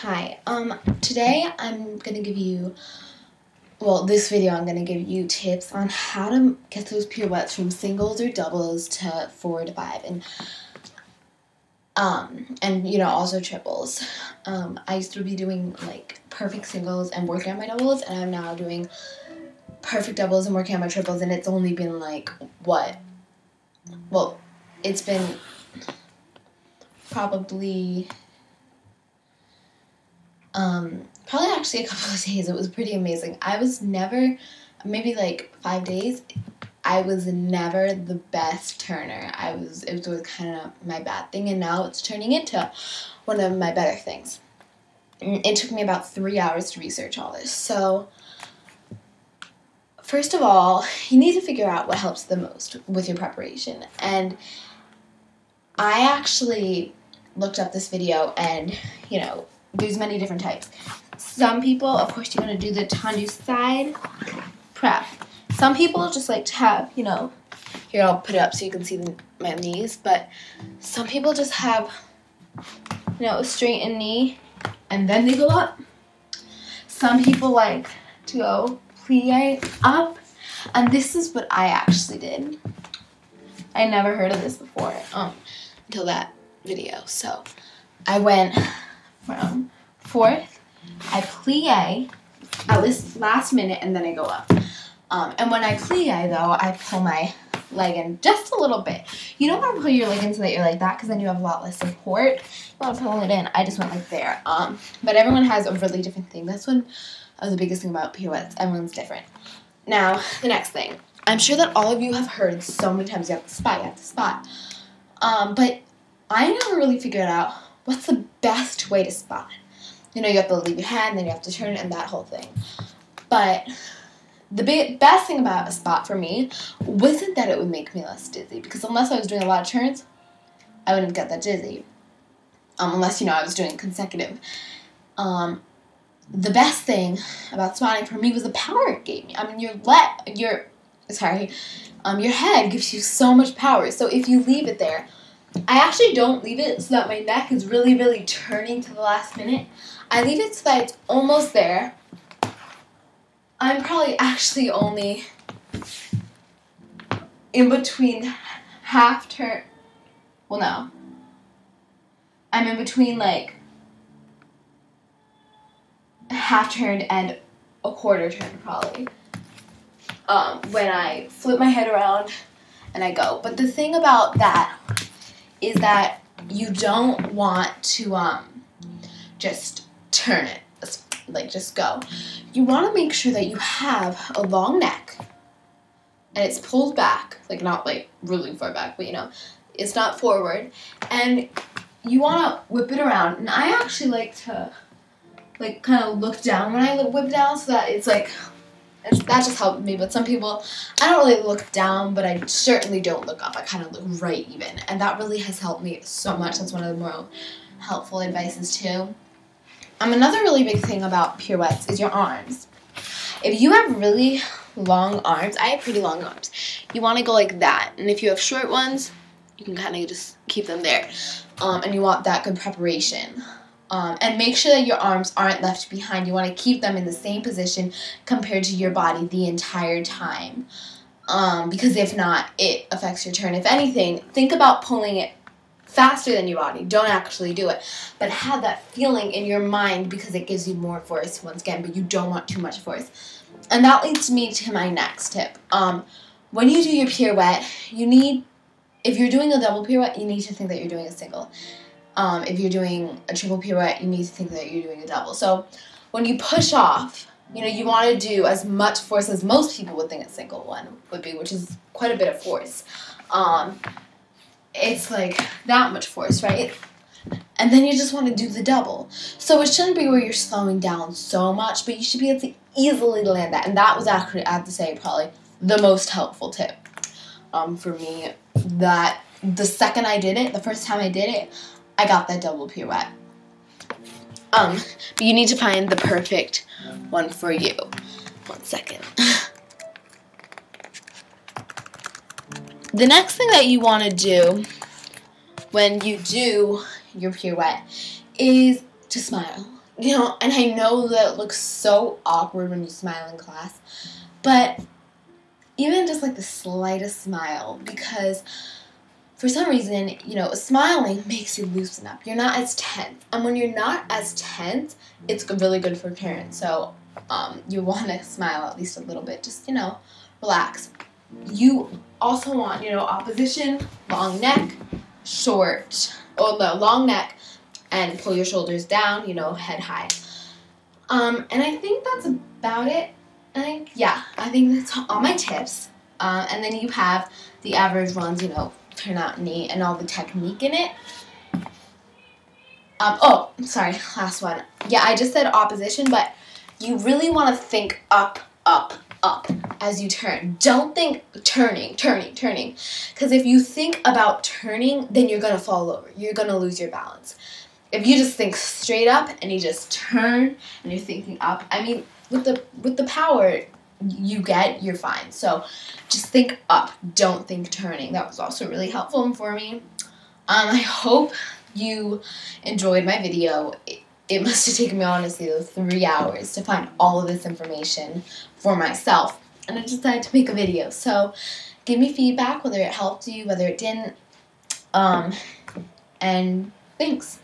Hi, today I'm going to give you, this video I'm going to give you tips on how to get those pirouettes from singles or doubles to 4 to 5 and also triples. I used to be doing like perfect singles and working on my doubles, and I'm now doing perfect doubles and working on my triples, and it's only been like, it's been probably actually a couple of days. It was pretty amazing. I was never, maybe like 5 days, I was never the best turner. It was kind of my bad thing, and now it's turning into one of my better things. It took me about 3 hours to research all this. So, first of all, you need to figure out what helps the most with your preparation. And I actually looked up this video, and, there's many different types. Some people, of course, you want to do the tendu side prep. Some people just like to have, here I'll put it up so you can see my knees, but some people just have, a straightened knee and then they go up. Some people like to go plie up, and this is what I actually did. I never heard of this before until that video. So I went from fourth, I plie at this last minute, and then I go up. And when I plie, though, I pull my leg in just a little bit. You don't want to pull your leg in so that you're like that, because then you have a lot less support. You want to pull it in. I just went like there. But everyone has a really different thing. That's one of the biggest thing about pirouettes. Everyone's different. Now, the next thing. I'm sure that all of you have heard so many times you have to spot, but I never really figured out what's the best way to spot. You have to leave your hand, then you have to turn it, and that whole thing. But the best thing about a spot for me wasn't that it would make me less dizzy, because unless I was doing a lot of turns, I wouldn't get that dizzy. Unless, I was doing consecutive. The best thing about spotting for me was the power it gave me. I mean, your head gives you so much power. So if you leave it there, I actually don't leave it so that my neck is really, really turning to the last minute. I leave it so that it's almost there. I'm probably actually only in between half turn. Well, no. I'm in between like half turn and a quarter turn probably. When I flip my head around and I go. But the thing about that is that you don't want to just turn it, like just go. You want to make sure that you have a long neck and it's pulled back, like not like really far back, but it's not forward, and you want to whip it around. And I actually like to like kind of look down when I whip down, so that it's like, that just helped me. But some people, I don't really look down, but I certainly don't look up. I kind of look right even. And that really has helped me so much. That's one of the more helpful advices too. Another really big thing about pirouettes is your arms. If you have really long arms, I have pretty long arms, you want to go like that. And if you have short ones, you can kind of just keep them there. And you want that good preparation. And make sure that your arms aren't left behind. You want to keep them in the same position compared to your body the entire time. Because if not, it affects your turn. If anything, think about pulling it faster than your body. Don't actually do it. But have that feeling in your mind, because it gives you more force once again, but you don't want too much force. And that leads me to my next tip. When you do your pirouette, if you're doing a double pirouette, you need to think that you're doing a single. If you're doing a triple pirouette, you need to think that you're doing a double. So when you push off, you want to do as much force as most people would think a single one would be, which is quite a bit of force. It's like that much force, right? And then you just want to do the double. So it shouldn't be where you're slowing down so much, but you should be able to easily land that. And that was actually, I have to say, probably the most helpful tip for me. That the second I did it, the first time I did it, I got that double pirouette. But you need to find the perfect one for you. 1 second. The next thing that you want to do when you do your pirouette is to smile. You know, and I know that it looks so awkward when you smile in class, but even just like the slightest smile, because for some reason, you know, smiling makes you loosen up. You're not as tense. And when you're not as tense, it's really good for parents. So you want to smile at least a little bit. Just, you know, relax. You also want, you know, opposition, long neck, short, long neck, and pull your shoulders down, you know, head high. And I think that's about it. I think that's all my tips. And then you have the average ones, you know, turn out knee and all the technique in it. Last one. Yeah, I just said opposition, but you really want to think up, up, up as you turn. Don't think turning. Because if you think about turning, then you're going to fall over. You're going to lose your balance. If you just think straight up and you just turn and you're thinking up, I mean, with the power you get, you're fine. So just think up. Don't think turning. That was also really helpful for me. I hope you enjoyed my video. It must have taken me, honestly, 3 hours to find all of this information for myself. And I decided to make a video. So give me feedback, whether it helped you, whether it didn't. And thanks.